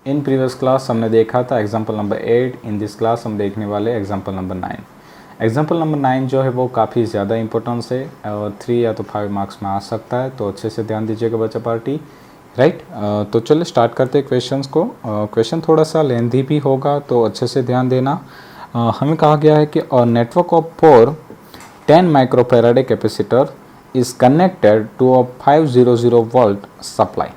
In previous class हमने देखा था example number 8। In this class हम देखने वाले एग्जाम्पल नंबर 9। एग्जाम्पल नंबर 9 जो है वो काफ़ी ज़्यादा इंपॉर्टेंस है और 3 या तो 5 मार्क्स में आ सकता है, तो अच्छे से ध्यान दीजिएगा बच्चा पार्टी। राइट, तो चलिए स्टार्ट करते हैं क्वेश्चंस को। क्वेश्चन थोड़ा सा लेंथी भी होगा तो अच्छे से ध्यान देना। हमें कहा गया है कि network of 10 microfarad capacitor is connected to a 500 volt supply.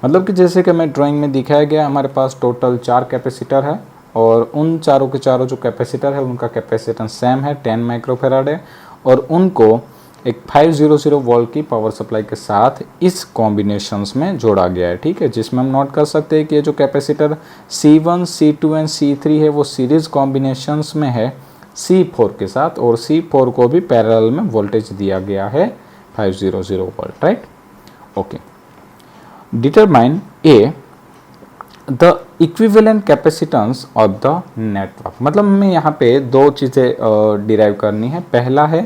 मतलब कि जैसे कि हमें ड्राइंग में दिखाया गया, हमारे पास टोटल 4 कैपेसिटर है और उन चारों के चारों जो कैपेसिटर है उनका कैपेसिटेंस सेम है 10 माइक्रोफैराड है, और उनको एक 500 वोल्ट की पावर सप्लाई के साथ इस कॉम्बिनेशंस में जोड़ा गया है। ठीक है, जिसमें हम नोट कर सकते हैं कि ये जो capacitor C1, C2 and C3 है वो सीरीज कॉम्बिनेशंस में है C4 के साथ, और C4 को भी पैरेलल में वोल्टेज दिया गया है 500 volt. Right, okay. Determine A the equivalent capacitance of the network. मतलब हमें यहाँ पे दो चीज़ें डिराइव करनी है। पहला है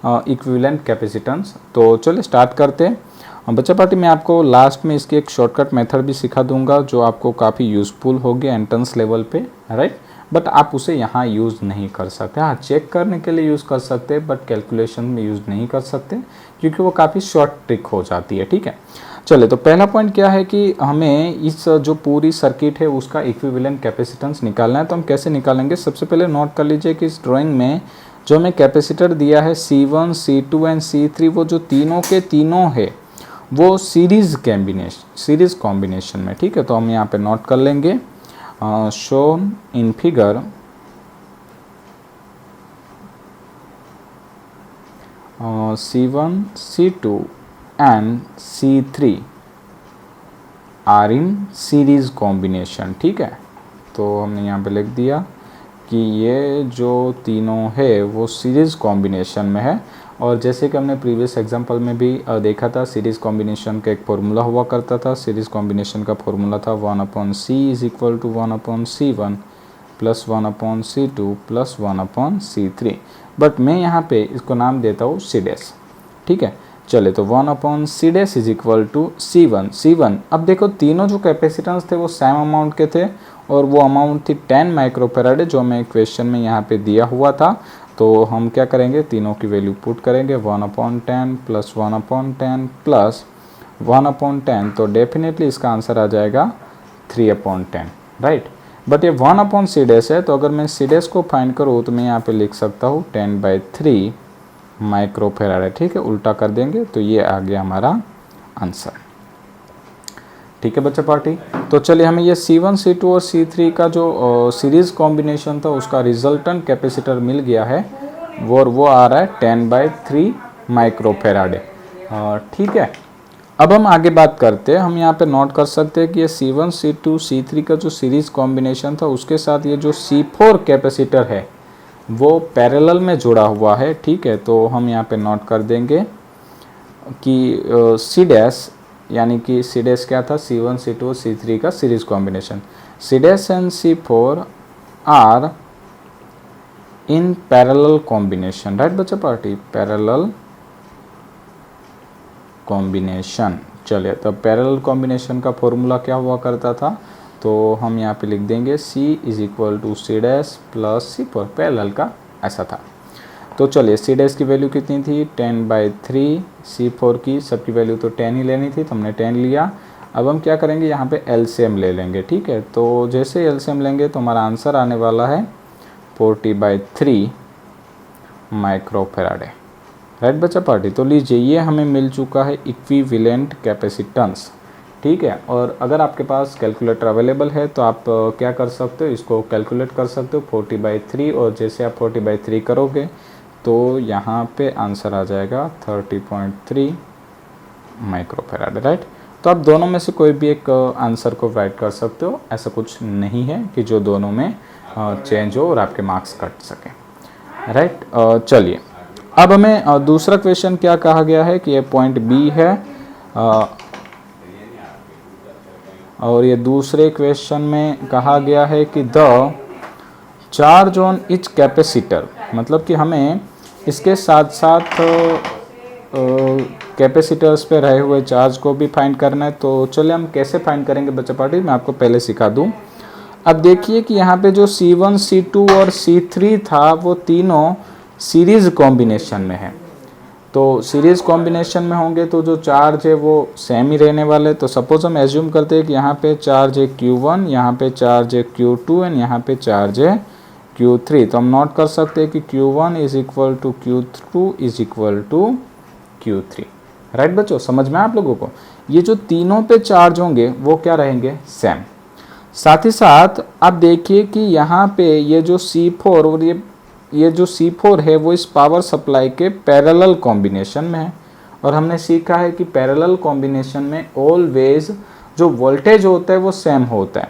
इक्विवेलेंट कैपेसिटेंस। तो चलिए स्टार्ट करते हैं। बच्चा पार्टी मैं आपको लास्ट में इसकी एक शॉर्टकट मेथड भी सिखा दूंगा जो आपको काफ़ी यूज़फुल होगी एंट्रेंस लेवल पे। राइट, बट आप उसे यहाँ यूज़ नहीं कर सकते। हाँ, चेक करने के लिए यूज़ कर सकते हैं बट कैलकुलेशन में यूज़ नहीं कर सकते क्योंकि वो काफ़ी शॉर्ट ट्रिक हो जाती है। ठीक है, चले तो पहला पॉइंट क्या है कि हमें इस जो पूरी सर्किट है उसका इक्विवेलेंट कैपेसिटेंस निकालना है। तो हम कैसे निकालेंगे, सबसे पहले नोट कर लीजिए कि इस ड्राइंग में जो हमें कैपेसिटर दिया है C1, C2 एंड C3, वो जो तीनों के तीनों है वो सीरीज कॉम्बिनेशन में। ठीक है, तो हम यहाँ पे नोट कर लेंगे shown in figure C1, C2 and C3 are in series combination. ठीक है, तो हमने यहाँ पे लिख दिया कि ये जो तीनों है वो सीरीज कॉम्बिनेशन में है। और जैसे कि हमने प्रीवियस एग्जांपल में भी देखा था, सीरीज कॉम्बिनेशन का एक फॉर्मूला हुआ करता था। सीरीज कॉम्बिनेशन का फॉर्मूला था 1/C is equal to 1/C1 plus 1/C2 plus 1/C3। But मैं यहाँ पे इसको नाम देता हूँ C डैश। ठीक है, चले तो 1/C dash is equal to C1। अब देखो तीनों जो कैपेसिटेंस थे वो सेम अमाउंट के थे और वो अमाउंट थी 10 माइक्रोफैराड जो हमें क्वेश्चन में यहाँ पे दिया हुआ था। तो हम क्या करेंगे, तीनों की वैल्यू पुट करेंगे 1/10 प्लस 1/10 प्लस 1/10, तो डेफिनेटली इसका आंसर आ जाएगा 3/10। राइट, बट ये 1/C डैश है, तो अगर मैं C डैश को फाइंड करूँ तो मैं यहाँ पे लिख सकता हूँ 10/3 माइक्रोफैराड है। ठीक है, उल्टा कर देंगे तो ये आ गया हमारा आंसर। ठीक है बच्चा पार्टी, तो चलिए हमें ये C1, C2 और C3 का जो सीरीज कॉम्बिनेशन था उसका रिजल्टेंट कैपेसिटर मिल गया है, वो आ रहा है 10/3 माइक्रोफैराड। ठीक है, अब हम आगे बात करते हैं। हम यहाँ पे नोट कर सकते हैं कि ये C1, C2, C3 का जो सीरीज कॉम्बिनेशन था उसके साथ ये जो C4 कैपेसिटर है वो पैरेलल में जुड़ा हुआ है। ठीक है, तो हम यहाँ पे नोट कर देंगे कि C डैश, यानी कि C डैश क्या था, C1, C2 और C3 का series combination. C dash and C4 are in parallel combination. Right बच्चा पार्टी, पैरेलल कॉम्बिनेशन। चलिए, तो पैरेलल कॉम्बिनेशन का फॉर्मूला क्या हुआ करता था, तो हम यहाँ पे लिख देंगे C is equal to C dash plus C4, parallel का ऐसा था। तो चलिए C डैश की वैल्यू कितनी थी 10/3, C4 की सबकी वैल्यू तो 10 ही लेनी थी तो हमने 10 लिया। अब हम क्या करेंगे, यहाँ पे एलसीएम ले लेंगे। ठीक है, तो जैसे एलसीएम लेंगे तो हमारा आंसर आने वाला है 40/3 माइक्रोफैराड। राइट बच्चा पार्टी, तो लीजिए ये हमें मिल चुका है इक्विवेलेंट कैपेसिटेंस। ठीक है, और अगर आपके पास कैलकुलेटर अवेलेबल है तो आप क्या कर सकते हो, इसको कैलकुलेट कर सकते हो 40/3, और जैसे आप 40/3 करोगे तो यहाँ पे आंसर आ जाएगा 30.3 माइक्रोफैराड। राइट, तो आप दोनों में से कोई भी एक आंसर को राइट कर सकते हो, ऐसा कुछ नहीं है कि जो दोनों में चेंज हो और आपके मार्क्स कट सकें। राइट, चलिए अब हमें दूसरा क्वेश्चन क्या कहा गया है कि ये पॉइंट बी है, और ये दूसरे क्वेश्चन में कहा गया है कि the charge on etch capacitor, मतलब कि हमें इसके साथ साथ कैपेसिटर्स पे रहे हुए चार्ज को भी फाइंड करना है। तो चलिए हम कैसे फाइंड करेंगे बच्चा पार्टी, मैं आपको पहले सिखा दूं। अब देखिए कि यहाँ पे जो C1, C2 और C3 था वो तीनों सीरीज कॉम्बिनेशन में है। तो सीरीज कॉम्बिनेशन में होंगे तो जो चार्ज है वो सेम ही रहने वाले। तो सपोज हम एज्यूम करते हैं कि यहाँ पे चार्ज है Q1, यहाँ पे चार्ज है Q2 एंड यहाँ पे चार्ज है Q3। तो हम नोट कर सकते हैं कि Q1 is equal to Q2 is equal to Q3। Right बच्चों, समझ में आप लोगों को? ये जो तीनों पे चार्ज होंगे वो क्या रहेंगे, सेम। साथ ही साथ आप देखिए कि यहाँ पे ये जो C4 और ये जो C4 है वो इस पावर सप्लाई के पैरेलल कॉम्बिनेशन में है। और हमने सीखा है कि पैरेलल कॉम्बिनेशन में ऑलवेज जो वोल्टेज होता है वो सेम होता है।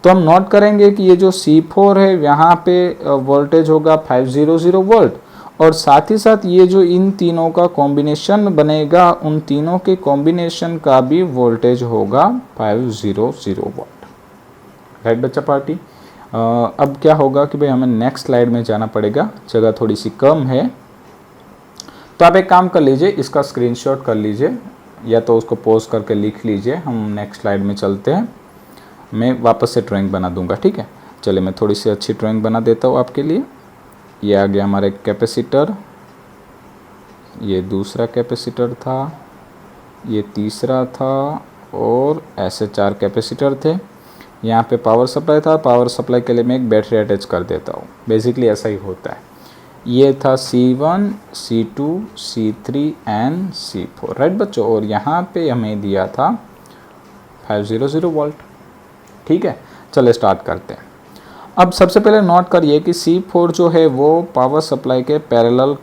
तो हम नोट करेंगे कि ये जो C4 है यहाँ पे वोल्टेज होगा 500 वोल्ट, और साथ ही साथ ये जो इन तीनों का कॉम्बिनेशन बनेगा उन तीनों के कॉम्बिनेशन का भी वोल्टेज होगा 500 वोल्ट। राइट बच्चा पार्टी? अब क्या होगा कि भाई हमें नेक्स्ट स्लाइड में जाना पड़ेगा, जगह थोड़ी सी कम है। तो आप एक काम कर लीजिए, इसका स्क्रीनशॉट कर लीजिए या तो उसको पॉज करके लिख लीजिए। हम नेक्स्ट स्लाइड में चलते हैं, मैं वापस से ड्राइंग बना दूंगा, ठीक है? चलिए मैं थोड़ी सी अच्छी ड्राइंग बना देता हूँ आपके लिए। ये आ गया हमारा कैपेसिटर, ये दूसरा कैपेसिटर था, ये तीसरा था, और ऐसे 4 कैपेसिटर थे। यहाँ पे पावर सप्लाई था, पावर सप्लाई के लिए मैं एक बैटरी अटैच कर देता हूँ। बेसिकली ऐसा ही होता है। ये था C1, C2, C3 and C4। Right बच्चों? और यहाँ पे हमें दिया था 500 वोल्ट। ठीक है, चलिए स्टार्ट करते हैं। अब सबसे पहले नोट करिए कि C4 जो है वो पावर सप्लाई के पैरेलल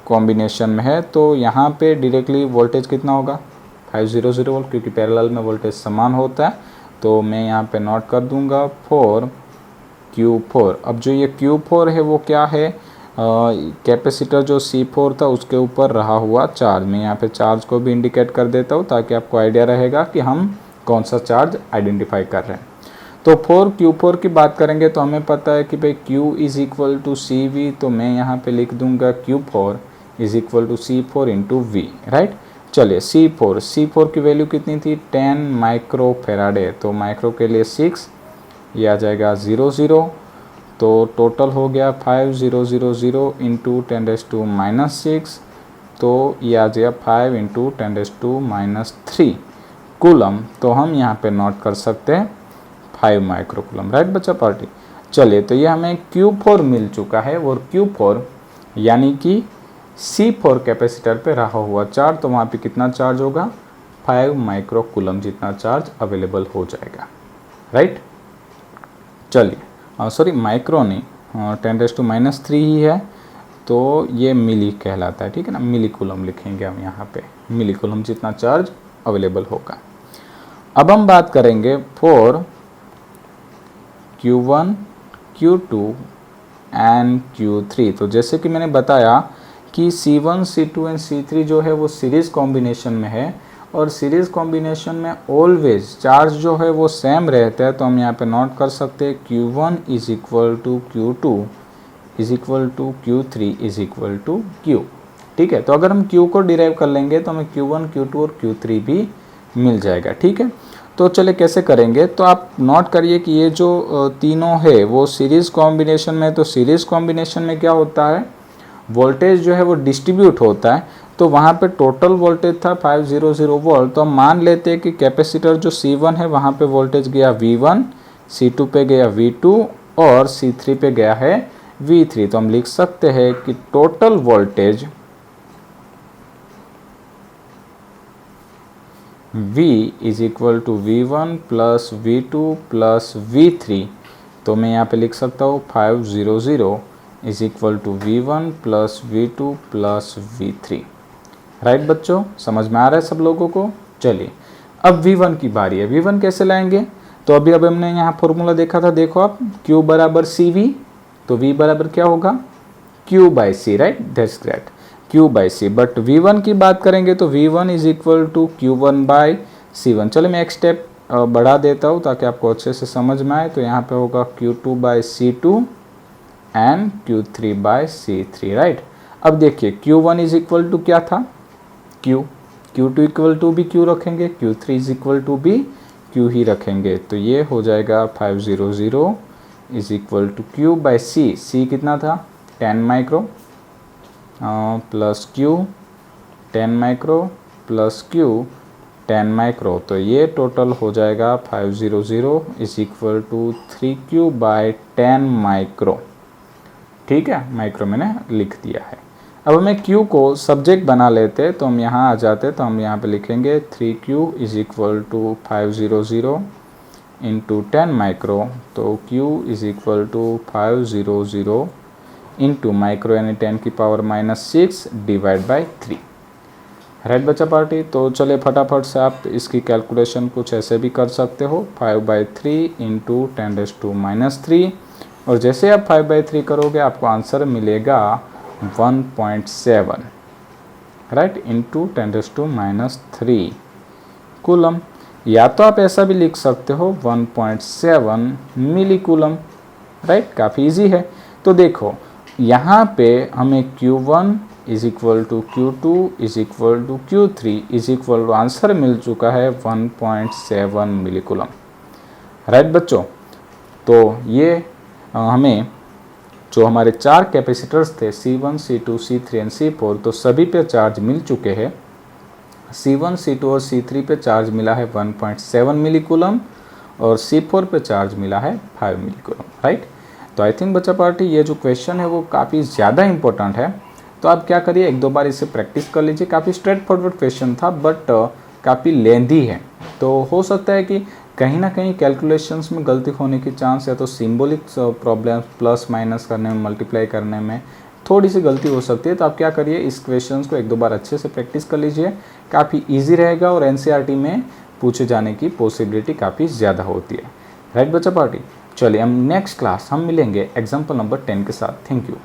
कॉम्बिनेशन में है। तो यहाँ पे डायरेक्टली वोल्टेज कितना होगा, 500 वोल्ट, क्योंकि पैरेलल में वोल्टेज समान होता है। तो मैं यहाँ पे नोट कर दूंगा 4 Q4। अब जो ये Q4 है वो क्या है, कैपेसिटर जो C4 था उसके ऊपर रहा हुआ चार्ज। मैं यहाँ पे चार्ज को भी इंडिकेट कर देता हूँ ताकि आपको आइडिया रहेगा कि हम कौन सा चार्ज आइडेंटिफाई कर रहे हैं। तो 4 Q4 की बात करेंगे तो हमें पता है कि भाई Q is equal to CV। तो मैं यहाँ पे लिख दूंगा Q4 is equal to C4 into V। Right? चलिए C4 की वैल्यू कितनी थी, 10 माइक्रो फेराडे। तो माइक्रो के लिए 6, ये आ जाएगा 00। तो टोटल हो गया 5000 इंटू 10⁻⁻6। तो ये आ गया 5 इंटू 10⁻⁻3 कूलम। तो हम यहाँ पे नोट कर सकते हैं 5 माइक्रो कूलम। राइट बच्चा पार्टी? चलिए, तो ये हमें Q4 मिल चुका है। और Q4 यानी कि C4 कैपेसिटर पे रहा हुआ चार्ज, तो वहाँ पे कितना चार्ज होगा, 5 माइक्रो कूलम जितना चार्ज अवेलेबल हो जाएगा। राइट? चलिए, सॉरी माइक्रो नहीं, 10⁻³ ही है, तो ये मिली कहलाता है। ठीक है ना, मिली कूलम लिखेंगे हम यहाँ पे, मिली कूलम जितना चार्ज अवेलेबल होगा। अब हम बात करेंगे for Q1, Q2 and Q3। तो जैसे कि मैंने बताया कि C1, C2 एंड C3 जो है वो सीरीज कॉम्बिनेशन में है, और सीरीज कॉम्बिनेशन में ऑलवेज चार्ज जो है वो सेम रहता है। तो हम यहाँ पे नोट कर सकते हैं Q1 is equal to Q2 is equal to Q3 is equal to Q। ठीक है, तो अगर हम Q को डिराइव कर लेंगे तो हमें Q1, Q2 और Q3 भी मिल जाएगा। ठीक है, तो चले कैसे करेंगे, तो आप नोट करिए कि ये जो तीनों है वो सीरीज कॉम्बिनेशन में। तो सीरीज कॉम्बिनेशन में क्या होता है, वोल्टेज जो है वो डिस्ट्रीब्यूट होता है। तो वहाँ पे टोटल वोल्टेज था 500 वोल्ट। तो हम मान लेते हैं कि कैपेसिटर जो C1 है वहाँ पे वोल्टेज गया V1, C2 पे गया V2 और C3 पे गया है V3। तो हम लिख सकते हैं कि total voltage V is equal to V1 plus V2 plus V3। तो मैं यहाँ पे लिख सकता हूँ 500 is equal to V1 plus V2 plus V3। Right बच्चों, समझ में आ रहा है सब लोगों को? चलिए, अब V1 की बारी है। V1 कैसे लाएंगे, तो अभी हमने यहाँ फॉर्मूला देखा था, देखो आप, Q बराबर CV। तो V बराबर क्या होगा, Q by C। Right, that's great, Q by C। But V1 की बात करेंगे तो V1 is equal to Q1 by C1। चलो मैं एक स्टेप बढ़ा देता हूँ ताकि आपको अच्छे से समझ में आए। तो यहाँ पे होगा Q2 by C2 and Q3 by C3। Right, अब देखिए Q1 इज इक्वल टू क्या था, Q। Q2 इक्वल टू भी Q रखेंगे, Q3 इज इक्वल टू भी Q ही रखेंगे, तो ये हो जाएगा 500 is equal to Q by C कितना था 10 micro plus Q 10 micro plus Q 10 micro, तो ये टोटल हो जाएगा 500 is equal to 3Q by 10 micro. ठीक है, माइक्रो मैंने लिख दिया है। अब हमें Q को सब्जेक्ट बना लेते, तो हम यहाँ आ जाते, तो हम यहाँ पे लिखेंगे 3Q is equal to 500 into 10 micro, तो Q is equal to 500 into micro यानी 10 की पावर -6 डिवाइड बाई 3। राइट बच्चा पार्टी, तो चलिए फटाफट से आप इसकी कैलकुलेशन कुछ ऐसे भी कर सकते हो, 5/3 इंटू 10⁻⁻3, और जैसे आप 5/3 करोगे आपको आंसर मिलेगा 1.7 राइट इंटू 10⁻³ कूलम, या तो आप ऐसा भी लिख सकते हो 1.7 मिली कूलम। राइट, काफ़ी इजी है। तो देखो यहाँ पे हमें Q1 is equal to Q2 is equal to Q3 is equal to answer मिल चुका है 1.7 मिली कूलम। राइट बच्चों, तो ये हमें जो हमारे 4 कैपेसिटर्स थे C1, C2, C3 and C4, तो सभी पे चार्ज मिल चुके हैं। C1, C2 और C3 पे चार्ज मिला है 1.7 मिली कूलम और C4 पे चार्ज मिला है 5 मिली कूलम। राइट, तो आई थिंक बच्चा पार्टी ये जो क्वेश्चन है वो काफ़ी ज़्यादा इंपॉर्टेंट है, तो आप क्या करिए एक दो बार इसे प्रैक्टिस कर लीजिए। काफ़ी स्ट्रेट फॉरवर्ड क्वेश्चन था बट काफ़ी लेंदी है, तो हो सकता है कि कहीं ना कहीं कैलकुलेशंस में गलती होने की चांस, या तो सिंबॉलिक प्रॉब्लम प्लस माइनस करने में, मल्टीप्लाई करने में थोड़ी सी गलती हो सकती है। तो आप क्या करिए इस क्वेश्चंस को एक दो बार अच्छे से प्रैक्टिस कर लीजिए, काफ़ी इजी रहेगा और एनसीईआरटी में पूछे जाने की पॉसिबिलिटी काफ़ी ज़्यादा होती है। राइट बच्चा पार्टी, चलिए हम नेक्स्ट क्लास हम मिलेंगे एग्जाम्पल नंबर 10 के साथ। Thank you.